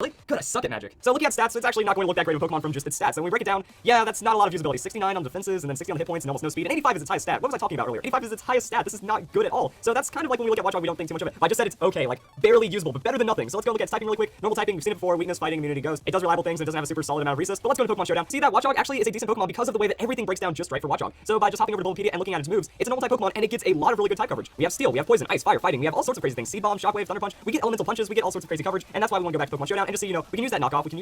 Really? Good, I suck at Magic. So looking at stats, it's actually not going to look that great of a Pokemon from just its stats. So when we break it down, yeah, that's not a lot of usability. 69 on defenses, and then 60 on the hit points, and almost no speed. And 85 is its highest stat. What was I talking about earlier? 85 is its highest stat. This is not good at all. So that's kind of like when we look at Watchog, we don't think too much of it. I just said it's okay, like barely usable, but better than nothing. So let's go look at its typing really quick. Normal typing, we've seen it before. Weakness, fighting, immunity, ghost. It does reliable things, and it doesn't have a super solid amount of resist. But let's go to Pokemon Showdown. See that Watchog actually is a decent Pokemon because of the way that everything breaks down just right for Watchog. So by just hopping over to Bulbapedia and looking at its moves, it's a normal type Pokemon, and it gets a lot of really good type coverage. We have Steel, we have Poison, Ice, Fire, Fighting, we have all sorts of crazy things. Seed Bomb, Shockwave, Thunder Punch. We get elemental punches, we get all sorts of crazy coverage, and that's why we want to go back to Pokemon Showdown and just so you know, we can use that knockoff. We can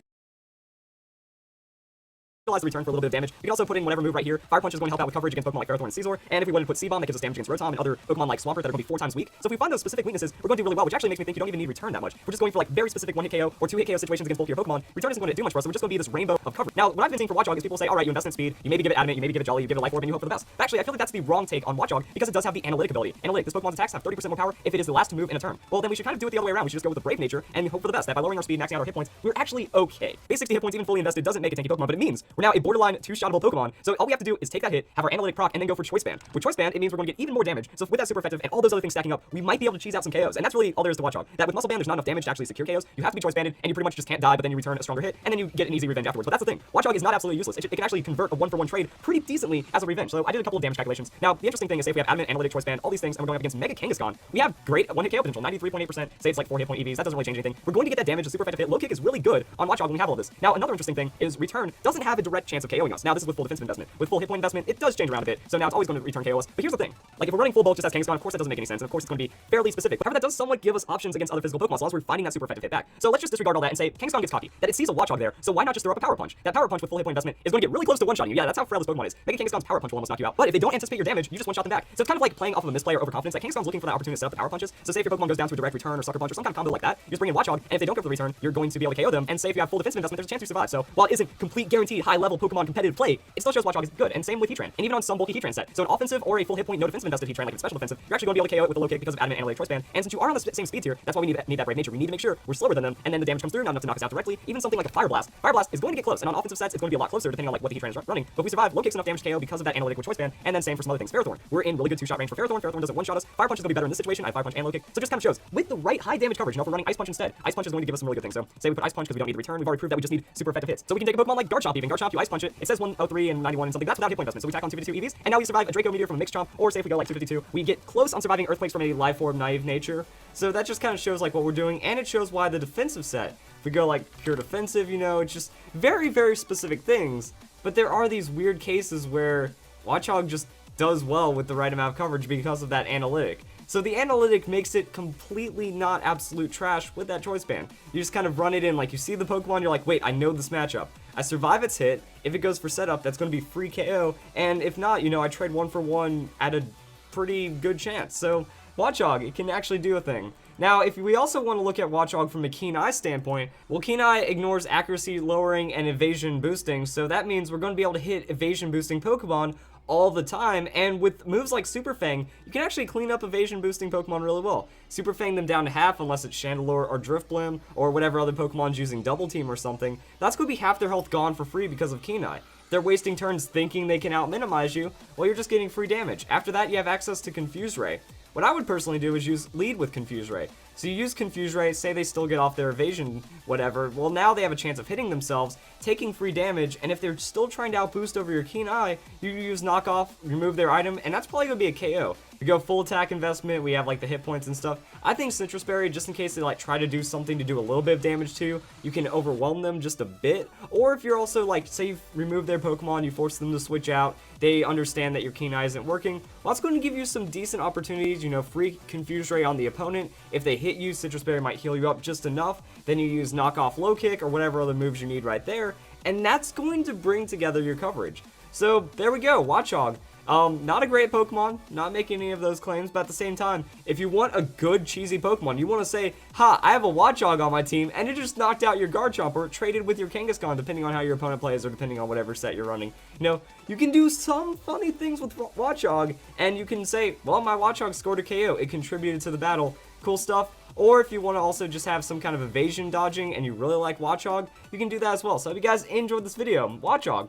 utilize the return for a little bit of damage. We can also put in whatever move right here. Fire Punch is going to help out with coverage against Pokemon like Ferrothorn and Scizor. And if we wanted to put Seed Bomb, that gives us damage against Rotom and other Pokemon like Swampert that are going to be 4 times weak. So if we find those specific weaknesses, we're going to do really well, which actually makes me think you don't even need return that much. We're just going for like very specific 1-hit KO or 2-hit KO situations against bulkier Pokemon. Return isn't going to do much for us, so we're just going to be this rainbow of coverage. Now, what I've been seeing for Watchog is people say, alright, you invest in speed, you maybe give it Adamant, you maybe give it Jolly, you give it Life Orb, and you hope for the best. But actually, I feel like that's the wrong take on Watchog because it does have the analytic ability. Analytic, this Pokemon's attacks have 30% more power if it is the last to move in a turn. Well, then we should kind of do it the other way around. We should just go with the Brave Nature and hope for the best. That by lowering our speed, maxing out our hit points, we're actually okay. Base 60 hit points, even fully invested, doesn't make a tanky Pokemon, but it means we're now a borderline two-shottable Pokemon. So all we have to do is take that hit, have our analytic proc, and then go for Choice Band. With Choice Band, it means we're going to get even more damage. So with that super effective and all those other things stacking up, we might be able to cheese out some KOs. And that's really all there is to Watchog. That with Muscle Band, there's not enough damage to actually secure KOs. You have to be Choice Banded, and you pretty much just can't die, but then you return a stronger hit, and then you get an easy revenge afterwards. But that's the thing. Watchog is not absolutely useless. It can actually convert a 1-for-1 trade pretty decently as a revenge. So I did a couple of damage calculations. Now, the interesting thing is, say if we have Adamant, Analytic, Choice Band, all these things, and we're going up against Mega Kangaskhan, we have great 1-hit KO potential, 93.8%. Say it's like 4 hit point EVs. That doesn't really change anything. We're going to get that damage, a super effective hit. Low kick is really good on Watchog when we have all this. Now, another interesting thing is return doesn't have a direct chance of KOing us. Now, this is with full defensive investment. With full hit point investment, it does change around a bit. So now it's always going to return KO us. But here's the thing. Like if we're running full bulk just as Kangaskhan, of course that doesn't make any sense. And of course it's going to be fairly specific. But however, that does somewhat give us options against other physical Pokemon as long as we're finding that super effective hit back. So let's just disregard all that and say Kangaskhan gets cocky. That it sees a Watchog there. So why not just throw up a Power Punch? That Power Punch with full hit point investment is going to get really close to one-shotting you. Yeah, that's how frail this Pokemon is. Mega Kangaskhan's Power Punch will almost knock you out. But if they don't anticipate your damage, you just one-shot them back. So it's kind of like playing off of a misplay or overconfidence. That Kangaskhan's looking for that opportunity to set up the Power Punches. So say if your Pokemon goes down to a direct return or sucker punch or some kind of combo like that, you just bring in Watchog, and if they don't go for the return, you're going to be able to KO them. And say if you have full defensive investment, there's a chance you survive. So while it isn't complete guaranteed high-level Pokemon competitive play, it still shows Watchog is good. And same with Heatran. And even on some bulky Heatran set. So an offensive or a full hit point no defensive invested Heatran like a special defensive, you're actually going to be able to KO it with a low kick because of Adamant, Analytic, Choice Band. And since you are on the same speed tier, that's why we need that Brave Nature. We need to make sure we're slower than them, and then the damage comes through, not enough to knock us out directly. Even something like a Fire Blast. Fire Blast is going to get close, and on offensive sets, it's going to be a lot closer depending on like what the Heatran is running. But if we survive, low kick's enough damage to KO because of that Analytic with Choice Band, and then same for some other things. Ferrothorn. We're in really good two-shot range for Ferrothorn. Ferrothorn doesn't one-shot us. Fire Punch is going to be better in this situation. I have Fire Punch and low kick. So it just kind of shows with the right high damage coverage. Now if we're running Ice Punch instead, Ice Punch is going to give us some really good things. So say we put Ice Punch because we don't need to return. We've already proved that we just need super effective hits. So we can take a Pokemon like Garchomp even. Garchomp, you Ice Punch it. It says 103 and 91 and something. That's without hit point investment. So we tack on 252 EVs, and now we survive a Draco Meteor from a Mixed Chomp, or say if we go like 252, we get close on surviving Earthquakes from a Life Orb Naive Nature. So that just kind of shows like what we're doing, and it shows why the defensive set. If we go like pure defensive, you know, it's just very, very specific things. But there are these weird cases where Watchog just does well with the right amount of coverage because of that analytic. So the analytic makes it completely not absolute trash with that Choice Band. You just kind of run it in, like you see the Pokemon, you're like, wait, I know this matchup. I survive its hit. If it goes for setup, that's going to be free KO. And if not, you know, I trade 1-for-1 at a pretty good chance. So Watchog, it can actually do a thing. Now, if we also want to look at Watchog from a Keen Eye standpoint, well, Keen Eye ignores accuracy lowering and evasion boosting, so that means we're going to be able to hit evasion boosting Pokemon all the time, and with moves like Super Fang, you can actually clean up evasion boosting Pokemon really well. Super Fang them down to half unless it's Chandelure or Drifblim or whatever other Pokemon's using Double Team or something. That's going to be half their health gone for free because of Keen Eye. They're wasting turns thinking they can out-minimize you, well, you're just getting free damage. After that, you have access to Confuse Ray. What I would personally do is use Lead with Confuse Ray. So you use Confuse Ray, say they still get off their evasion, whatever, well now they have a chance of hitting themselves, taking free damage, and if they're still trying to outboost over your Keen Eye, you use Knockoff, remove their item, and that's probably going to be a KO. We go full attack investment, we have like the hit points and stuff. I think Citrus Berry, just in case they like try to do something to do a little bit of damage to, you can overwhelm them just a bit. Or if you're also like, say you've removed their Pokemon, you force them to switch out, they understand that your Keen Eye isn't working, well, it's going to give you some decent opportunities, you know, free Confuse Ray on the opponent. If they hit you, Citrus Berry might heal you up just enough, then you use Knockoff Low Kick or whatever other moves you need right there, and that's going to bring together your coverage. So there we go, Watchog. Not a great Pokemon, not making any of those claims, but at the same time, if you want a good cheesy Pokemon, you want to say, ha, I have a Watchog on my team, and it just knocked out your Garchomp, or traded with your Kangaskhan, depending on how your opponent plays, or depending on whatever set you're running. You know, you can do some funny things with Watchog, and you can say, well, my Watchog scored a KO, it contributed to the battle, cool stuff. Or if you want to also just have some kind of evasion dodging, and you really like Watchog, you can do that as well. So if you guys enjoyed this video, Watchog,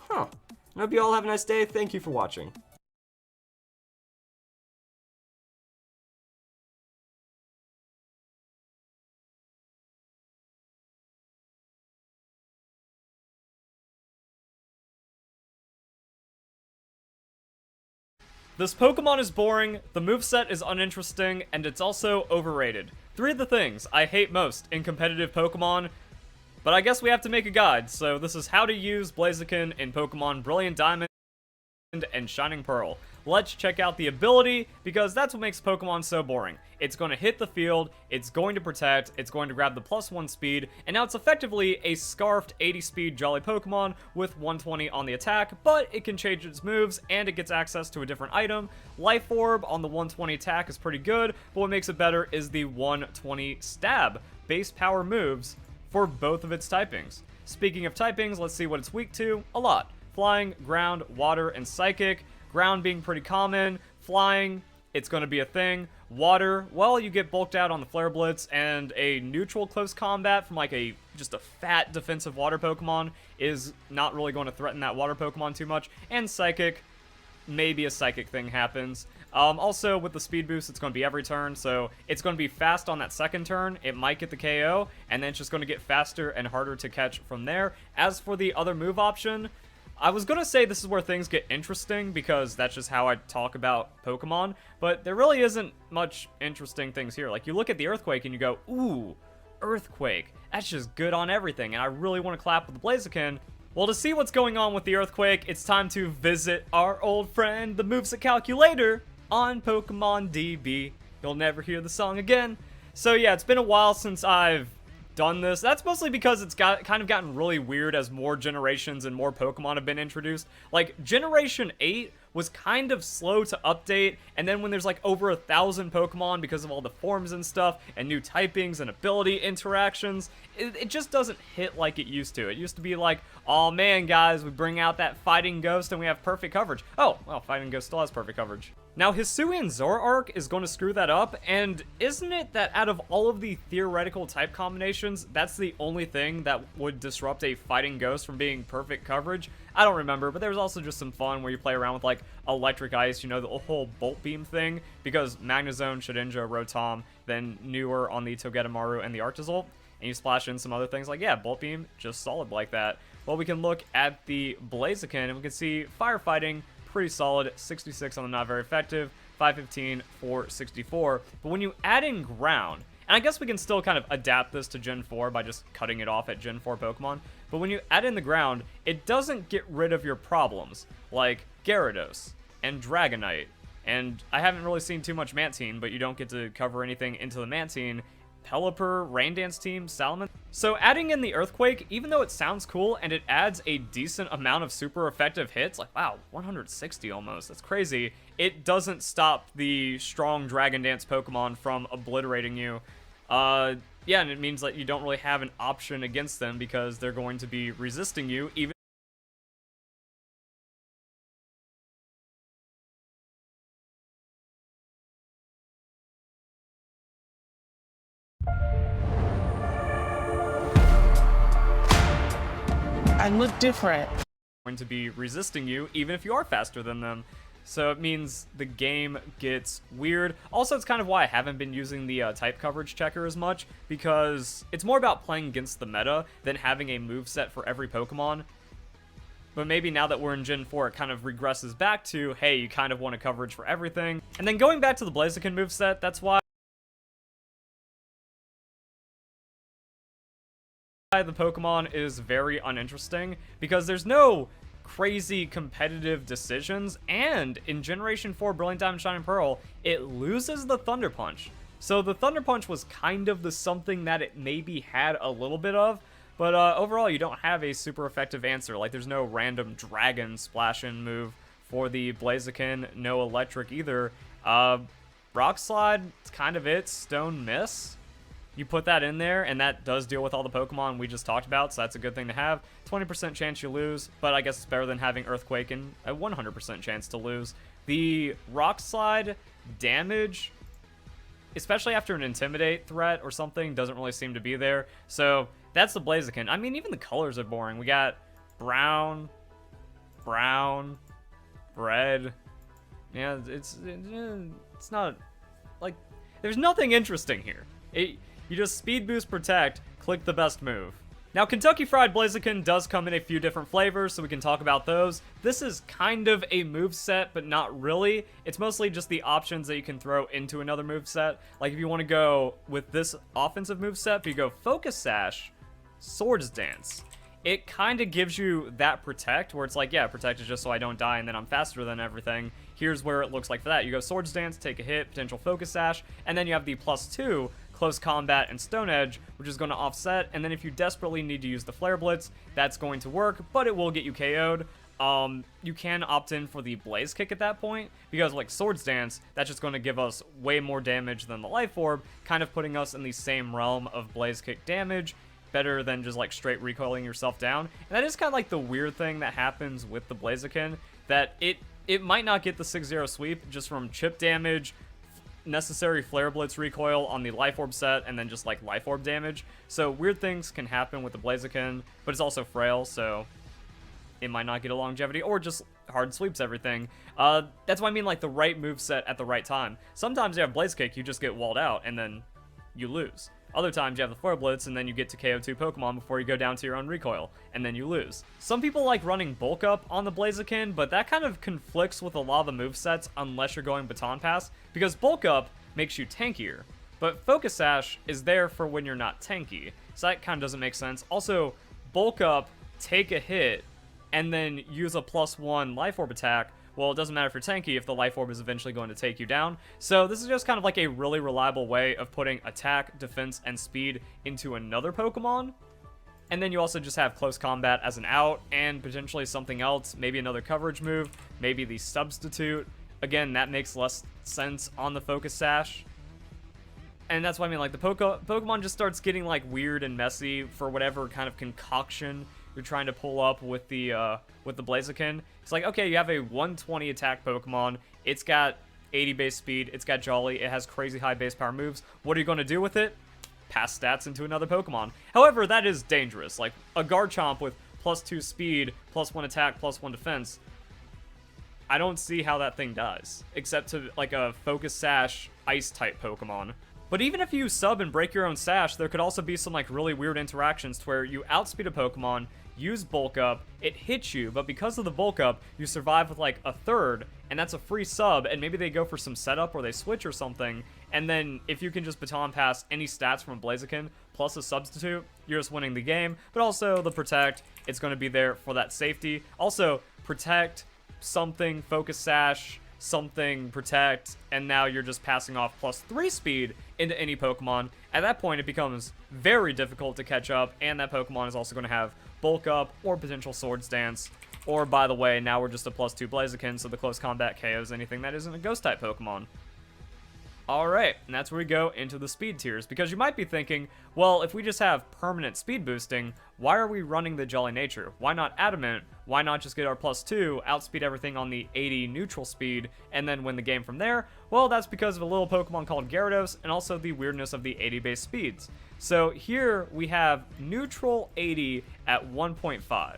I hope you all have a nice day. Thank you for watching. This Pokemon is boring, the moveset is uninteresting, and it's also overrated. 3 of the things I hate most in competitive Pokemon, but I guess we have to make a guide, so this is how to use Blaziken in Pokemon Brilliant Diamond and Shining Pearl. Let's check out the ability, because that's what makes Pokemon so boring. It's going to hit the field, it's going to protect, it's going to grab the +1 speed, and now it's effectively a scarfed 80 speed Jolly Pokemon with 120 on the attack, but it can change its moves, and it gets access to a different item. Life Orb on the 120 attack is pretty good, but what makes it better is the 120 stab. Base power moves for both of its typings. Speaking of typings, let's see what it's weak to. A lot. Flying, ground, water, and psychic. Ground being pretty common. Flying, it's going to be a thing. Water, well, you get bulked out on the Flare Blitz, and a neutral close combat from like just a fat defensive water Pokemon is not really going to threaten that water Pokemon too much. And psychic, maybe a psychic thing happens. Also, with the speed boost, it's going to be every turn, so it's going to be fast on that second turn. It might get the KO, and then it's just going to get faster and harder to catch from there. As for the other move option, I was going to say this is where things get interesting, because that's just how I talk about Pokemon, but there really isn't much interesting things here. Like, you look at the Earthquake and you go, ooh, Earthquake, that's just good on everything, and I really want to clap with the Blaziken. Well, to see what's going on with the Earthquake, it's time to visit our old friend, the Moveset Calculator, on Pokemon DB. You'll never hear the song again. So yeah, it's been a while since I've done this. That's mostly because it's kind of gotten really weird as more generations and more Pokemon have been introduced. Like, Generation 8 was kind of slow to update, and then when there's like over 1,000 Pokemon because of all the forms and stuff, and new typings and ability interactions, it just doesn't hit like it used to. It used to be like, oh man guys, we bring out that Fighting Ghost and we have perfect coverage. Oh, well, Fighting Ghost still has perfect coverage. Now, Hisuian Zoroark is going to screw that up, and isn't it that out of all of the theoretical type combinations, that's the only thing that would disrupt a Fighting Ghost from being perfect coverage? I don't remember, but there's also just some fun where you play around with, like, Electric Ice, you know, the whole Bolt Beam thing, because Magnezone, Shedinja, Rotom, then newer on the Togedemaru and the Arctozolt, and you splash in some other things like, yeah, Bolt Beam, just solid like that. Well, we can look at the Blaziken, and we can see Firefighting, pretty solid, 66 on the not very effective, 515 for 64. But when you add in ground, and I guess we can still kind of adapt this to Gen 4 by just cutting it off at Gen 4 Pokemon, but when you add in the ground, it doesn't get rid of your problems, like Gyarados and Dragonite, and I haven't really seen too much Mantine, but you don't get to cover anything into the Mantine. Pelipper, Rain Dance Team, Salamence. So adding in the Earthquake, even though it sounds cool and it adds a decent amount of super effective hits, like wow, 160 almost, that's crazy, it doesn't stop the strong Dragon Dance Pokemon from obliterating you. Yeah, and it means that you don't really have an option against them because they're going to be resisting you, even I look different. going to be resisting you, even if you are faster than them. So it means the game gets weird. Also, it's kind of why I haven't been using the type coverage checker as much, because it's more about playing against the meta than having a moveset for every Pokemon. But maybe now that we're in Gen 4, it kind of regresses back to, hey, you kind of want a coverage for everything. And then going back to the Blaziken moveset, that's why the Pokemon is very uninteresting, because there's no crazy competitive decisions, and in Generation 4 Brilliant Diamond Shining Pearl, it loses the Thunder Punch. So the Thunder Punch was kind of the something that it maybe had a little bit of, but overall you don't have a super effective answer. Like, there's no random Dragon Splash-In move for the Blaziken, no Electric either. Rock Slide, it's kind of it. Stone Miss. You put that in there, and that does deal with all the Pokemon we just talked about, so that's a good thing to have. 20% chance you lose, but I guess it's better than having Earthquake and a 100% chance to lose. The Rock Slide damage, especially after an Intimidate threat or something, doesn't really seem to be there. So that's the Blaziken. I mean, even the colors are boring. We got brown, red. Yeah, it's not, like, there's nothing interesting here. You just speed boost protect, click the best move. Now, Kentucky Fried Blaziken does come in a few different flavors, so we can talk about those. This is kind of a moveset, but not really. It's mostly just the options that you can throw into another moveset. Like, if you want to go with this offensive moveset, you go Focus Sash, Swords Dance. It kind of gives you that Protect, where it's like, yeah, Protect is just so I don't die, and then I'm faster than everything. Here's where it looks like for that. You go Swords Dance, take a hit, potential Focus Sash, and then you have the +2, Close Combat and Stone Edge, which is going to offset, and then if you desperately need to use the Flare Blitz, that's going to work, but it will get you KO'd. You can opt in for the Blaze Kick at that point, because like Swords Dance, that's just going to give us way more damage than the Life Orb, kind of putting us in the same realm of Blaze Kick damage, better than just like straight recoiling yourself down. And that is kind of like the weird thing that happens with the Blaziken, that it might not get the 6-0 sweep just from chip damage, necessary Flare Blitz recoil on the Life Orb set, and then just like Life Orb damage. So weird things can happen with the Blaziken, but it's also frail, so it might not get a longevity, or just hard sweeps everything. That's why I mean like the right moveset at the right time. Sometimes you have Blaze Kick, you just get walled out, and then you lose. Other times you have the Flare Blitz, and then you get to KO 2 Pokemon before you go down to your own recoil, and then you lose. Some people like running Bulk Up on the Blaziken, but that kind of conflicts with a lot of the movesets unless you're going Baton Pass, because Bulk Up makes you tankier, but Focus Sash is there for when you're not tanky, so that kind of doesn't make sense. Also, Bulk Up, take a hit, and then use a +1 Life Orb attack. Well, it doesn't matter if you're tanky if the Life Orb is eventually going to take you down. So this is just kind of like a really reliable way of putting attack, defense, and speed into another Pokemon. And then you also just have Close Combat as an out, and potentially something else, maybe another coverage move, maybe the Substitute. Again, that makes less sense on the Focus Sash. And that's why I mean, like, the Pokemon just starts getting, like, weird and messy for whatever kind of concoction you're trying to pull up with the Blaziken. It's like, okay, you have a 120 attack Pokemon, it's got 80 base speed, it's got Jolly, it has crazy high base power moves. What are you going to do with it? Pass stats into another Pokemon. However, that is dangerous. Like, a Garchomp with +2 speed, +1 attack, +1 defense, I don't see how that thing dies, except to, like, a Focus Sash Ice-type Pokemon. But even if you sub and break your own Sash, there could also be some, like, really weird interactions to where you outspeed a Pokemon, use Bulk Up, it hits you, but because of the Bulk Up, you survive with, like, a third, and that's a free sub, and maybe they go for some setup or they switch or something, and then if you can just Baton Pass any stats from Blaziken plus a Substitute, you're just winning the game. But also the Protect, it's going to be there for that safety. Also, Protect, something, Focus Sash, something, Protect, and now you're just passing off +3 speed into any Pokemon. At that point, it becomes very difficult to catch up, and that Pokemon is also going to have Bulk Up or potential Swords Dance. Or, by the way, now we're just a +2 Blaziken, so the Close Combat KOs anything that isn't a Ghost-type Pokemon. Alright, and that's where we go into the speed tiers, because you might be thinking, well, if we just have permanent speed boosting, why are we running the Jolly Nature? Why not Adamant? Why not just get our +2, outspeed everything on the 80 neutral speed, and then win the game from there? Well, that's because of a little Pokemon called Gyarados, and also the weirdness of the 80 base speeds. So here we have neutral 80 at 1.5,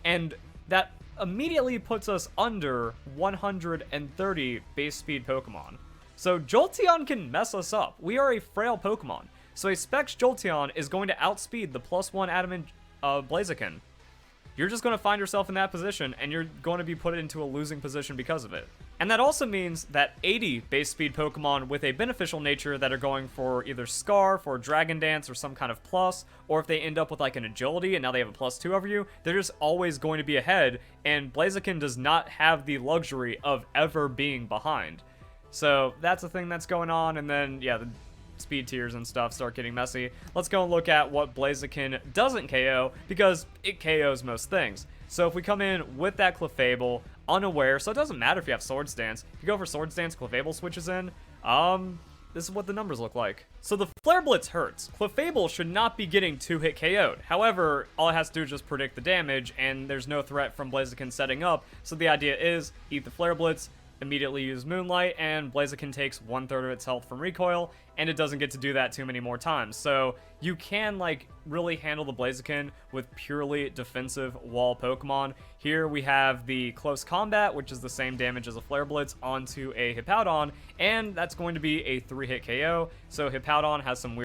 and that immediately puts us under 130 base speed Pokemon. So Jolteon can mess us up. We are a frail Pokemon. So a Specs Jolteon is going to outspeed the +1 Adamant Blaziken. You're just going to find yourself in that position, and you're going to be put into a losing position because of it. And that also means that 80 base speed Pokemon with a beneficial nature that are going for either Scarf or Dragon Dance or some kind of plus, or if they end up with like an agility and now they have a +2 over you, they're just always going to be ahead, and Blaziken does not have the luxury of ever being behind. So that's a thing that's going on, and then, yeah, the speed tiers and stuff start getting messy. Let's go and look at what Blaziken doesn't KO, because it KOs most things. So if we come in with that Clefable, unaware, so it doesn't matter if you have Swords Dance. If you go for Swords Dance, Clefable switches in, this is what the numbers look like. So the Flare Blitz hurts. Clefable should not be getting 2-hit KO'd. However, all it has to do is just predict the damage, and there's no threat from Blaziken setting up, so the idea is, eat the Flare Blitz, immediately use Moonlight, and Blaziken takes 1/3 of its health from recoil, and it doesn't get to do that too many more times. So you can, like, really handle the Blaziken with purely defensive wall Pokemon. Here we have the Close Combat, which is the same damage as a Flare Blitz onto a Hippowdon, and that's going to be a 3-hit KO. So Hippowdon has some weird